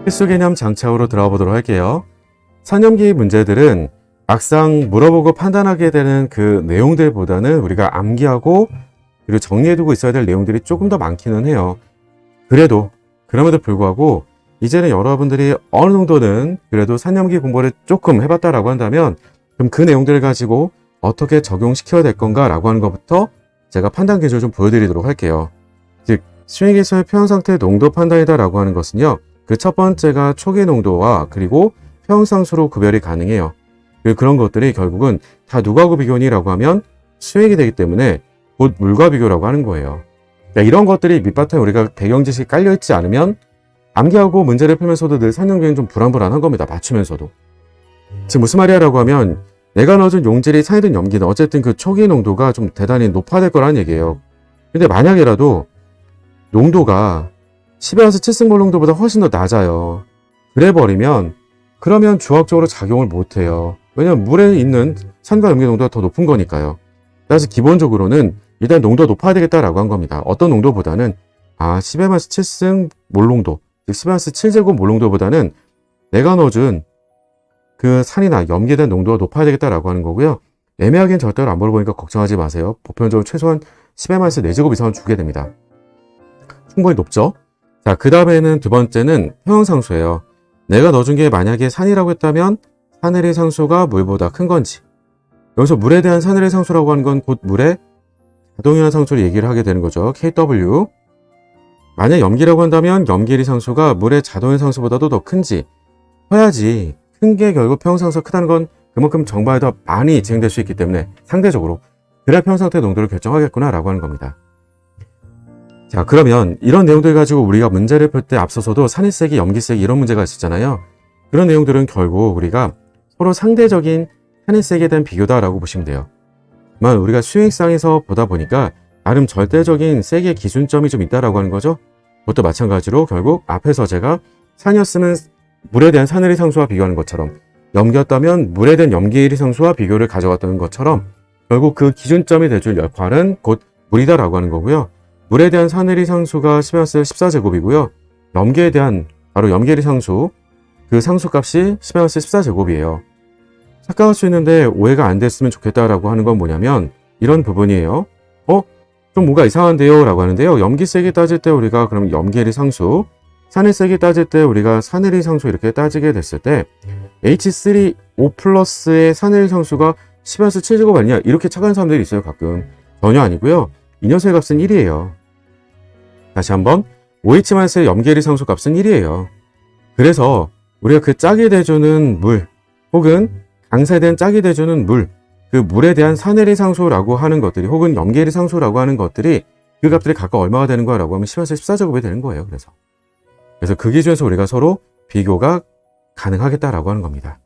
필수 개념 장착으로 들어가 보도록 할게요. 산염기 문제들은 막상 물어보고 판단하게 되는 그 내용들보다는 우리가 암기하고 그리고 정리해두고 있어야 될 내용들이 조금 더 많기는 해요. 그럼에도 불구하고 이제는 여러분들이 어느 정도는 그래도 산염기 공부를 조금 해봤다라고 한다면 그럼 그 내용들을 가지고 어떻게 적용시켜야 될 건가 라고 하는 것부터 제가 판단 기준을 좀 보여드리도록 할게요. 즉 수행기에서의 표현상태 농도 판단이다 라고 하는 것은요, 그 첫 번째가 초기 농도와 그리고 표현상수로 구별이 가능해요. 그런 것들이 결국은 다 누구하고 비교니 라고 하면 수행이 되기 때문에 곧 물과 비교라고 하는 거예요. 이런 것들이 밑바탕에 우리가 배경 지식이 깔려있지 않으면 암기하고 문제를 풀면서도 늘 산염기는 좀 불안불안한 겁니다. 맞추면서도. 지금 무슨 말이야 라고 하면 내가 넣어준 용질이 산이든 염기든 어쨌든 그 초기 농도가 좀 대단히 높아야 될 거라는 얘기예요. 근데 만약에라도 농도가 10에서 7승몰 농도보다 훨씬 더 낮아요. 그래버리면 그러면 주학적으로 작용을 못해요. 왜냐면 물에 있는 산과 염기 농도가 더 높은 거니까요. 그래서 기본적으로는 일단 농도가 높아야 되겠다라고 한 겁니다. 어떤 농도보다는 10에서 7승 몰 농도, 즉 10에서 7제곱 몰 농도보다는 내가 넣어준 그 산이나 염기에 대한 농도가 높아야 되겠다라고 하는 거고요. 애매하게는 절대로 안 물어보니까 걱정하지 마세요. 보편적으로 최소한 10에서 4제곱 이상은 주게 됩니다. 충분히 높죠? 자, 그 다음에는 두 번째는 평형상수예요. 내가 넣어준 게 만약에 산이라고 했다면 산해의 상수가 물보다 큰 건지, 여기서 물에 대한 산해의 상수라고 하는 건 곧 물의 자동이완 상수를 얘기를 하게 되는 거죠. KW. 만약 염기라고 한다면 염기의 상수가 물의 자동이완 상수보다도 더 큰지 해야지. 큰 게 결국 평형상수가 크다는 건 그만큼 정발이 더 많이 진행될 수 있기 때문에 상대적으로 그래야 평형상태 농도를 결정하겠구나 라고 하는 겁니다. 자, 그러면 이런 내용들 가지고 우리가 문제를 풀 때 앞서서도 산이세기, 염기세기 이런 문제가 있었잖아요. 그런 내용들은 결국 우리가 서로 상대적인 산이세기에 대한 비교다라고 보시면 돼요. 다만 우리가 수행상에서 보다 보니까 나름 절대적인 세기의 기준점이 좀 있다라고 하는 거죠. 그것도 마찬가지로 결국 앞에서 제가 산이었으면 물에 대한 산해의 상수와 비교하는 것처럼, 염기였다면 물에 대한 염기의 상수와 비교를 가져갔다는 것처럼 결국 그 기준점이 돼줄 역할은 곧 물이다라고 하는 거고요. 물에 대한 산해의 상수가 10에서 14제곱이고요. 염기에 대한 바로 염기의 상수, 그 상수값이 10에서 14제곱이에요. 착각할 수 있는데 오해가 안 됐으면 좋겠다라고 하는 건 뭐냐면 이런 부분이에요. 좀 뭔가 이상한데요 라고 하는데요. 염기 세기 따질 때 우리가 그럼 염기의 상수, 산해 세기 따질 때 우리가 산해의 상수 이렇게 따지게 됐을 때 H3O 플러스의 산해의 상수가 10에서 7제곱 아니냐 이렇게 착각하는 사람들이 있어요. 가끔. 전혀 아니고요. 이 녀석의 값은 1이에요. 다시 한번 OH-의 염기의 상수 값은 1이에요. 그래서 우리가 그 짝이 돼주는 물 혹은 강사에 대한 짝이 돼주는 물, 그 물에 대한 산해의 상수라고 하는 것들이 혹은 염기의 상수라고 하는 것들이 그 값들이 각각 얼마가 되는 거야 라고 하면 10에서 14제곱이 되는 거예요. 그래서 그 기준에서 우리가 서로 비교가 가능하겠다라고 하는 겁니다.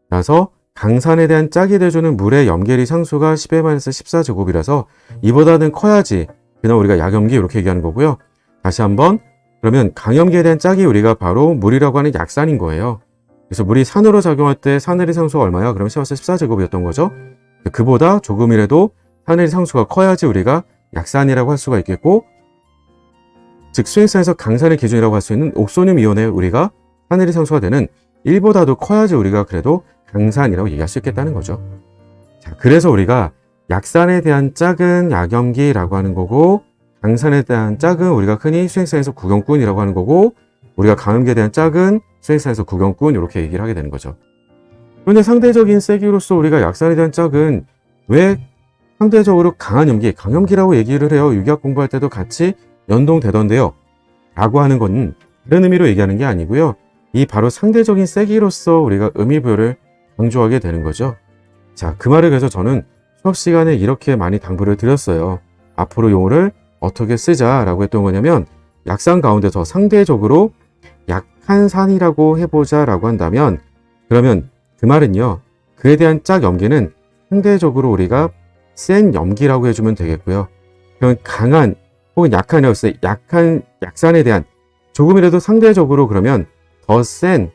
그래서 강산에 대한 짝이 돼주는 물의 염기의 상수가 10의 14제곱이라서 이보다는 커야지 그냥 우리가 약염기 이렇게 얘기하는 거고요. 다시 한번 그러면 강염기에 대한 짝이 우리가 바로 물이라고 하는 약산인 거예요. 그래서 물이 산으로 작용할 때 산해의 상수가 얼마야? 그럼 10에서 14제곱이었던 거죠. 그보다 조금이라도 산해의 상수가 커야지 우리가 약산이라고 할 수가 있겠고, 즉 수행산에서 강산의 기준이라고 할 수 있는 옥소늄 이온의 우리가 산해의 상수가 되는 1보다도 커야지 우리가 그래도 강산이라고 얘기할 수 있겠다는 거죠. 자, 그래서 우리가 약산에 대한 짝은 약염기라고 하는 거고, 강산에 대한 짝은 우리가 흔히 수행산에서 구경꾼이라고 하는 거고, 우리가 강염기에 대한 짝은 수행산에서 구경꾼 이렇게 얘기를 하게 되는 거죠. 그런데 상대적인 세기로서 우리가 약산에 대한 짝은 왜 상대적으로 강한 염기, 강염기라고 얘기를 해요. 유기학 공부할 때도 같이 연동되던데요. 라고 하는 건 그런 의미로 얘기하는 게 아니고요. 이 바로 상대적인 세기로서 우리가 의미부여를 강조하게 되는 거죠. 자, 그 말을 그래서 저는 수업 시간에 이렇게 많이 당부를 드렸어요. 앞으로 용어를 어떻게 쓰자라고 했던 거냐면 약산 가운데서 상대적으로 약한 산이라고 해보자 라고 한다면, 그러면 그 말은요, 그에 대한 짝 염기는 상대적으로 우리가 센 염기라고 해주면 되겠고요. 그럼 강한 혹은 약한이라고 했을 때 약한 약산에 대한 조금이라도 상대적으로 그러면 더 센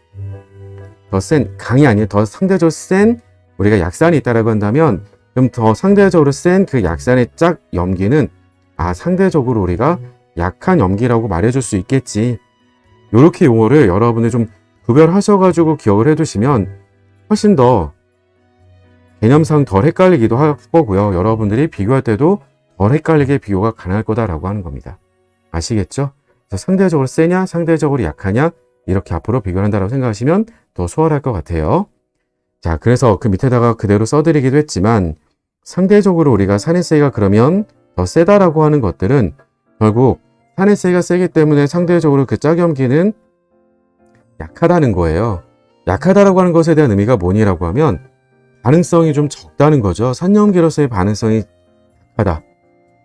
강이 아니에요. 더 상대적으로 센 우리가 약산이 있다라고 한다면 그럼 더 상대적으로 센 그 약산의 짝 염기는 상대적으로 우리가 약한 염기라고 말해줄 수 있겠지. 요렇게 용어를 여러분들 좀 구별하셔가지고 기억을 해두시면 훨씬 더 개념상 덜 헷갈리기도 할 거고요. 여러분들이 비교할 때도 덜 헷갈리게 비교가 가능할 거다라고 하는 겁니다. 아시겠죠? 그래서 상대적으로 세냐, 상대적으로 약하냐 이렇게 앞으로 비교를 한다고 생각하시면 더 수월할 것 같아요. 자, 그래서 그 밑에다가 그대로 써드리기도 했지만 상대적으로 우리가 산해세이가 그러면 더 세다라고 하는 것들은 결국 산해세이가 세기 때문에 상대적으로 그 짝염기는 약하다는 거예요. 약하다라고 하는 것에 대한 의미가 뭐니라고 하면 반응성이 좀 적다는 거죠. 산염기로서의 반응성이 약하다.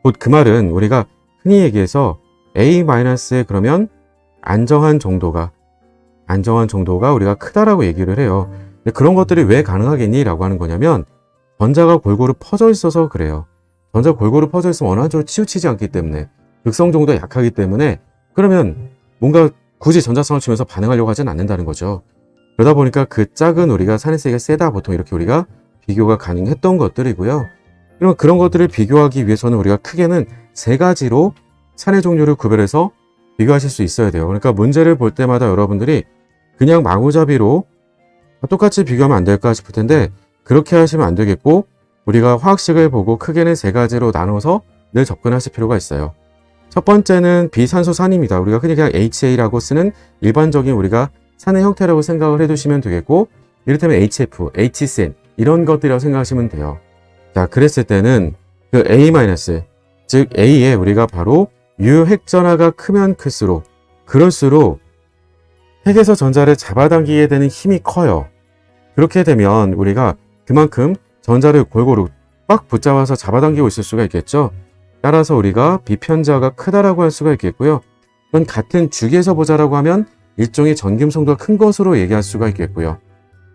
곧 그 말은 우리가 흔히 얘기해서 A-에 그러면 안정한 정도가 우리가 크다라고 얘기를 해요. 근데 그런 것들이 왜 가능하겠니? 라고 하는 거냐면 전자가 골고루 퍼져 있어서 그래요. 전자가 골고루 퍼져 있으면 어느 한쪽으로 치우치지 않기 때문에 극성 정도가 약하기 때문에 그러면 뭔가 굳이 전자성을 치면서 반응하려고 하진 않는다는 거죠. 그러다 보니까 그 짝은 우리가 산해세이가 세다 보통 이렇게 우리가 비교가 가능했던 것들이고요. 그럼 그런 것들을 비교하기 위해서는 우리가 크게는 세 가지로 산해 종류를 구별해서 비교하실 수 있어야 돼요. 그러니까 문제를 볼 때마다 여러분들이 그냥 마구잡이로 똑같이 비교하면 안 될까 싶을 텐데 그렇게 하시면 안 되겠고 우리가 화학식을 보고 크게는 세 가지로 나눠서 늘 접근하실 필요가 있어요. 첫 번째는 비산소산입니다. 우리가 흔히 그냥 HA라고 쓰는 일반적인 우리가 산의 형태라고 생각을 해두시면 되겠고 이를테면 HF, HCN 이런 것들이라고 생각하시면 돼요. 자, 그랬을 때는 그 A-, 즉 A에 우리가 바로 유핵전하가 크면 클수록 그럴수록 핵에서 전자를 잡아당기게 되는 힘이 커요. 그렇게 되면 우리가 그만큼 전자를 골고루 꽉 붙잡아서 잡아당기고 있을 수가 있겠죠. 따라서 우리가 비편자가 크다라고 할 수가 있겠고요. 그건 같은 주기에서 보자라고 하면 일종의 전김성도가 큰 것으로 얘기할 수가 있겠고요.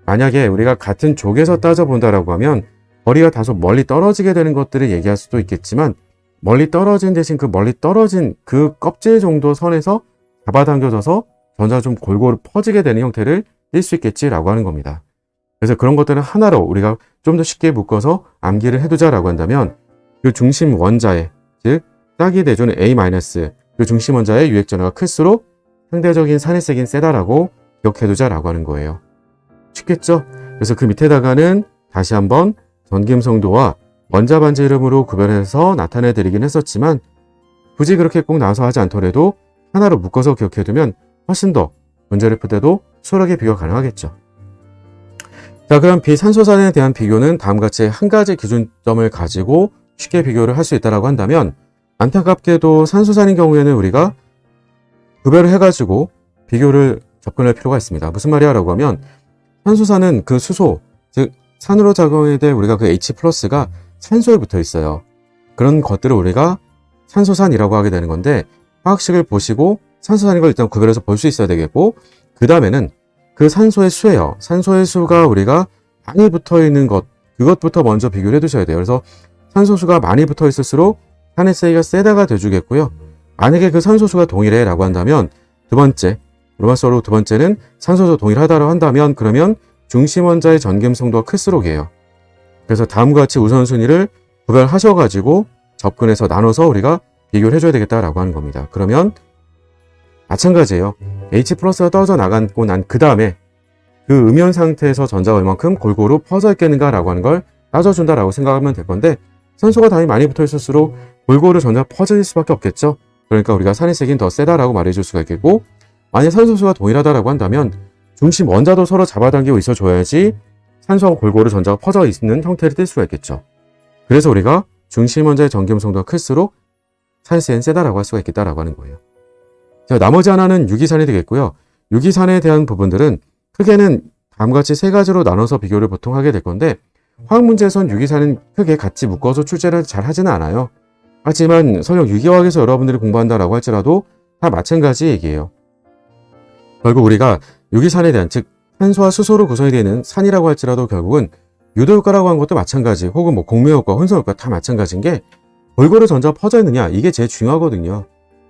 만약에 우리가 같은 족에서 따져본다라고 하면 거리가 다소 멀리 떨어지게 되는 것들을 얘기할 수도 있겠지만 멀리 떨어진 대신 그 멀리 떨어진 그 껍질 정도 선에서 잡아당겨져서 전자가 좀 골고루 퍼지게 되는 형태를 띌 수 있겠지라고 하는 겁니다. 그래서 그런 것들은 하나로 우리가 좀 더 쉽게 묶어서 암기를 해두자라고 한다면 그 중심 원자의 즉 짝이 내주는 A- 그 중심 원자의 유핵전하가 클수록 상대적인 산해색이 세다라고 기억해두자라고 하는 거예요. 쉽겠죠? 그래서 그 밑에다가는 다시 한번 전김성도와 원자 반지 이름으로 구별해서 나타내 드리긴 했었지만 굳이 그렇게 꼭 나와서 하지 않더라도 하나로 묶어서 기억해두면 훨씬 더 문제를 풀 때도 수월하게 비교가 가능하겠죠. 자, 그럼 비산소산에 대한 비교는 다음과 같이 한 가지 기준점을 가지고 쉽게 비교를 할 수 있다고 한다면 안타깝게도 산소산인 경우에는 우리가 구별을 해가지고 비교를 접근할 필요가 있습니다. 무슨 말이야 라고 하면 산소산은 그 수소, 즉 산으로 작용해 될 우리가 그 H+가 산소에 붙어 있어요. 그런 것들을 우리가 산소산이라고 하게 되는 건데 화학식을 보시고 산소산인 걸 일단 구별해서 볼 수 있어야 되겠고 그 다음에는 그 산소의 수예요. 산소의 수가 우리가 많이 붙어 있는 것 그것부터 먼저 비교를 해두셔야 돼요. 그래서 산소수가 많이 붙어 있을수록 산해세이가 세다가 돼주겠고요. 만약에 그 산소수가 동일해 라고 한다면 두 번째 로마서로 두 번째는 산소수 동일하다고 한다면 그러면 중심 원자의 전김성도가 클수록이에요. 그래서 다음과 같이 우선순위를 구별하셔가지고 접근해서 나눠서 우리가 비교를 해줘야 되겠다라고 하는 겁니다. 그러면 마찬가지예요. H+가 떨어져 나가고 난 그 다음에 그 음연 상태에서 전자가 얼만큼 골고루 퍼져 있겠는가라고 하는 걸 따져준다라고 생각하면 될 건데 산소가 당연히 많이 붙어 있을수록 골고루 전자가 퍼질 수밖에 없겠죠. 그러니까 우리가 산해색이 더 세다라고 말해줄 수가 있겠고 만약 산소수가 동일하다라고 한다면 중심 원자도 서로 잡아당기고 있어줘야지 산소하고 골고루 전자가 퍼져 있는 형태를 띌 수가 있겠죠. 그래서 우리가 중심 원자의 전기음성도가 클수록 산세는 세다라고 할 수가 있겠다라고 하는 거예요. 자, 나머지 하나는 유기산이 되겠고요. 유기산에 대한 부분들은 크게는 다음과 같이 세 가지로 나눠서 비교를 보통 하게 될 건데 화학 문제에선 유기산은 크게 같이 묶어서 출제를 잘 하지는 않아요. 하지만 설령 유기화학에서 여러분들이 공부한다라고 할지라도 다 마찬가지 얘기예요. 결국 우리가 유기산에 대한 즉 탄소와 수소로 구성이 되는 산이라고 할지라도 결국은 유도효과라고 하는 것도 마찬가지 혹은 뭐 공매효과, 혼성효과 다 마찬가지인 게 골고루 전자가 퍼져 있느냐 이게 제일 중요하거든요.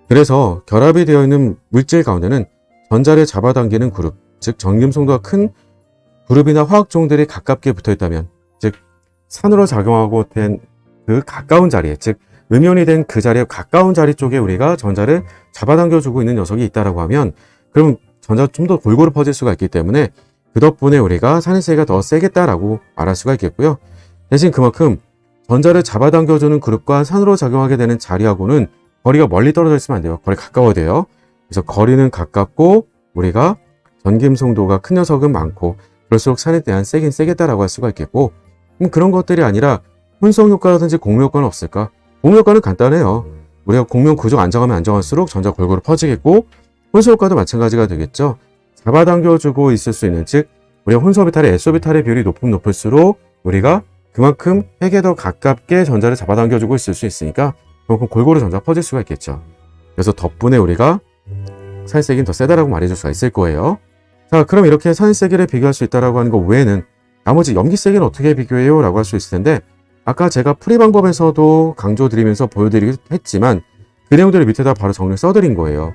그래서 결합이 되어 있는 물질 가운데는 전자를 잡아당기는 그룹 즉 전김성도가 큰 그룹이나 화학종들이 가깝게 붙어 있다면 즉 산으로 작용하고 된 그 가까운 자리에 즉 음연이 된 그 자리에 가까운 자리 쪽에 우리가 전자를 잡아당겨주고 있는 녀석이 있다라고 하면 그럼 전자가 좀 더 골고루 퍼질 수가 있기 때문에 그 덕분에 우리가 산해세기가 더 세겠다라고 말할 수가 있겠고요. 대신 그만큼 전자를 잡아당겨주는 그룹과 산으로 작용하게 되는 자리하고는 거리가 멀리 떨어져 있으면 안 돼요. 거리 가까워야 돼요. 그래서 거리는 가깝고 우리가 전김송도가 큰 녀석은 많고 그럴수록 산에 대한 세긴 세겠다라고 할 수가 있겠고, 그런 것들이 아니라 혼성 효과라든지 공유 효과는 없을까? 공유 효과는 간단해요. 우리가 공명 구조가 안정하면 안정할수록 전자 골고루 퍼지겠고, 혼성 효과도 마찬가지가 되겠죠. 잡아당겨주고 있을 수 있는, 즉 우리가 혼소비탈의 S오비탈의 비율이 높을수록 우리가 그만큼 핵에 더 가깝게 전자를 잡아당겨주고 있을 수 있으니까 그만큼 골고루 전자가 퍼질 수가 있겠죠. 그래서 덕분에 우리가 산세기는 더 세다라고 말해줄 수가 있을 거예요. 자, 그럼 이렇게 산세기를 비교할 수 있다라고 하는 것 외에는 나머지 염기세기는 어떻게 비교해요? 라고 할 수 있을 텐데, 아까 제가 풀이 방법에서도 강조드리면서 보여드리기도 했지만 그 내용들을 밑에다 바로 정리를 써드린 거예요.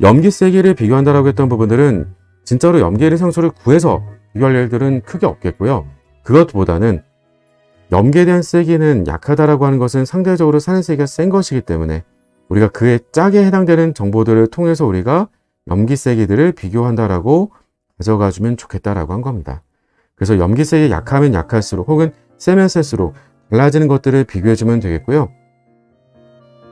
염기세기를 비교한다라고 했던 부분들은 진짜로 염기의 상수를 구해서 비교할 일들은 크게 없겠고요. 그것보다는 염기에 대한 세기는 약하다라고 하는 것은 상대적으로 산세기가 센 것이기 때문에 우리가 그에 짝에 해당되는 정보들을 통해서 우리가 염기세기들을 비교한다라고 가져가주면 좋겠다라고 한 겁니다. 그래서 염기세기 약하면 약할수록 혹은 세면 셀수록 달라지는 것들을 비교해주면 되겠고요.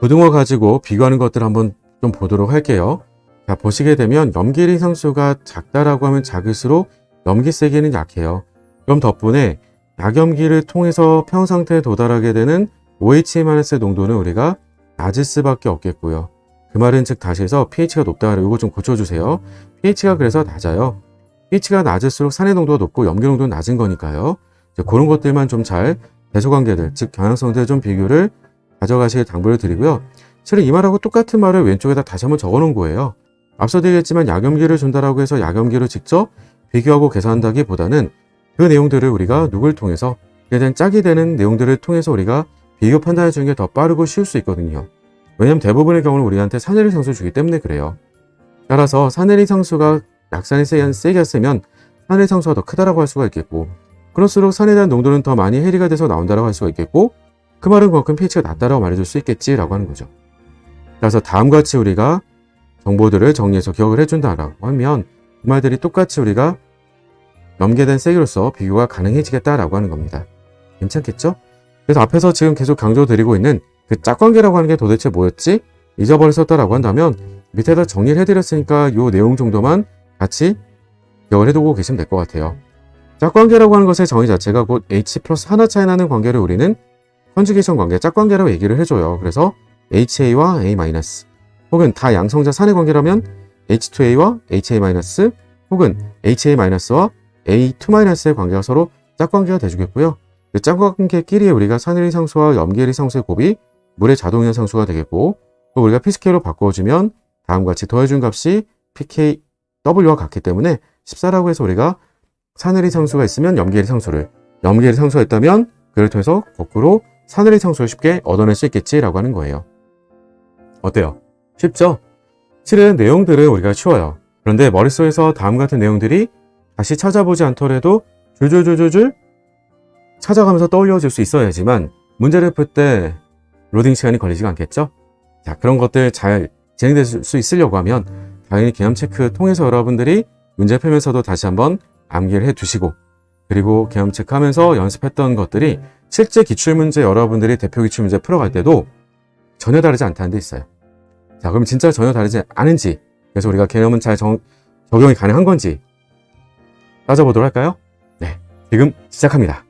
고등어 가지고 비교하는 것들을 한번 좀 보도록 할게요. 자, 보시게 되면 염기의 상수가 작다라고 하면 작을수록 염기세기는 약해요. 그럼 덕분에 약염기를 통해서 평상태에 도달하게 되는 OH-의 농도는 우리가 낮을 수밖에 없겠고요. 그 말은 즉 다시 해서 pH가 높다. 이거 좀 고쳐주세요. pH가 그래서 낮아요. pH가 낮을수록 산의 농도가 높고 염기 농도는 낮은 거니까요. 그런 것들만 좀 잘 대소관계들, 즉 경향성들 좀 비교를 가져가시길 당부를 드리고요. 실은 이 말하고 똑같은 말을 왼쪽에다 다시 한번 적어놓은 거예요. 앞서 드리겠지만 약염기를 준다라고 해서 약염기를 직접 비교하고 계산한다기보다는 그 내용들을 우리가 누굴 통해서 그에 대한 짝이 되는 내용들을 통해서 우리가 비교 판단해 주는 게 더 빠르고 쉬울 수 있거든요. 왜냐하면 대부분의 경우는 우리한테 산해리 상수를 주기 때문에 그래요. 따라서 산해리 상수가 약산이 세게 쓰면 산해리 상수가 더 크다라고 할 수가 있겠고, 그럴수록 산에 대한 농도는 더 많이 해리가 돼서 나온다라고 할 수가 있겠고, 그 말은 그만큼 pH가 낮다라고 말해줄 수 있겠지라고 하는 거죠. 그래서 다음과 같이 우리가 정보들을 정리해서 기억을 해준다라고 하면 그 말들이 똑같이 우리가 염기에 대한 세기로서 비교가 가능해지겠다라고 하는 겁니다. 괜찮겠죠? 그래서 앞에서 지금 계속 강조드리고 있는 그 짝관계라고 하는 게 도대체 뭐였지? 잊어버렸었다라고 한다면 밑에다 정리를 해드렸으니까 이 내용 정도만 같이 기억을 해두고 계시면 될 것 같아요. 짝관계라고 하는 것의 정의 자체가 곧 H 플러스 하나 차이 나는 관계를 우리는 컨주게이션 관계, 짝관계라고 얘기를 해줘요. 그래서 HA와 A- 혹은 다 양성자 산의 관계라면 H2A와 HA- 혹은 HA-와 A2-의 관계가 서로 짝관계가 돼주겠고요. 그 짝관계끼리 우리가 산해리 상수와 염기해리 상수의 곱이 물의 자동이한 상수가 되겠고, 또 우리가 pSK로 바꿔주면 다음과 같이 더해준 값이 pKW와 같기 때문에 14라고 해서 우리가 산해리 상수가 있으면 염기해리 상수가 있다면 그를 통해서 거꾸로 산해리 상수를 쉽게 얻어낼 수 있겠지라고 하는 거예요. 어때요? 쉽죠? 실은 내용들은 우리가 쉬워요. 그런데 머릿속에서 다음 같은 내용들이 다시 찾아보지 않더라도 줄줄줄줄줄 찾아가면서 떠올려질 수 있어야지만 문제를 풀 때 로딩 시간이 걸리지가 않겠죠? 자, 그런 것들 잘 진행될 수 있으려고 하면 당연히 개념 체크 통해서 여러분들이 문제 풀면서도 다시 한번 암기를 해두시고, 그리고 개념 체크하면서 연습했던 것들이 실제 기출문제 여러분들이 대표 기출문제 풀어갈 때도 전혀 다르지 않다는 데 있어요. 자, 그럼 진짜 전혀 다르지 않은지, 그래서 우리가 개념은 잘 적용이 가능한 건지 따져보도록 할까요? 네, 지금 시작합니다.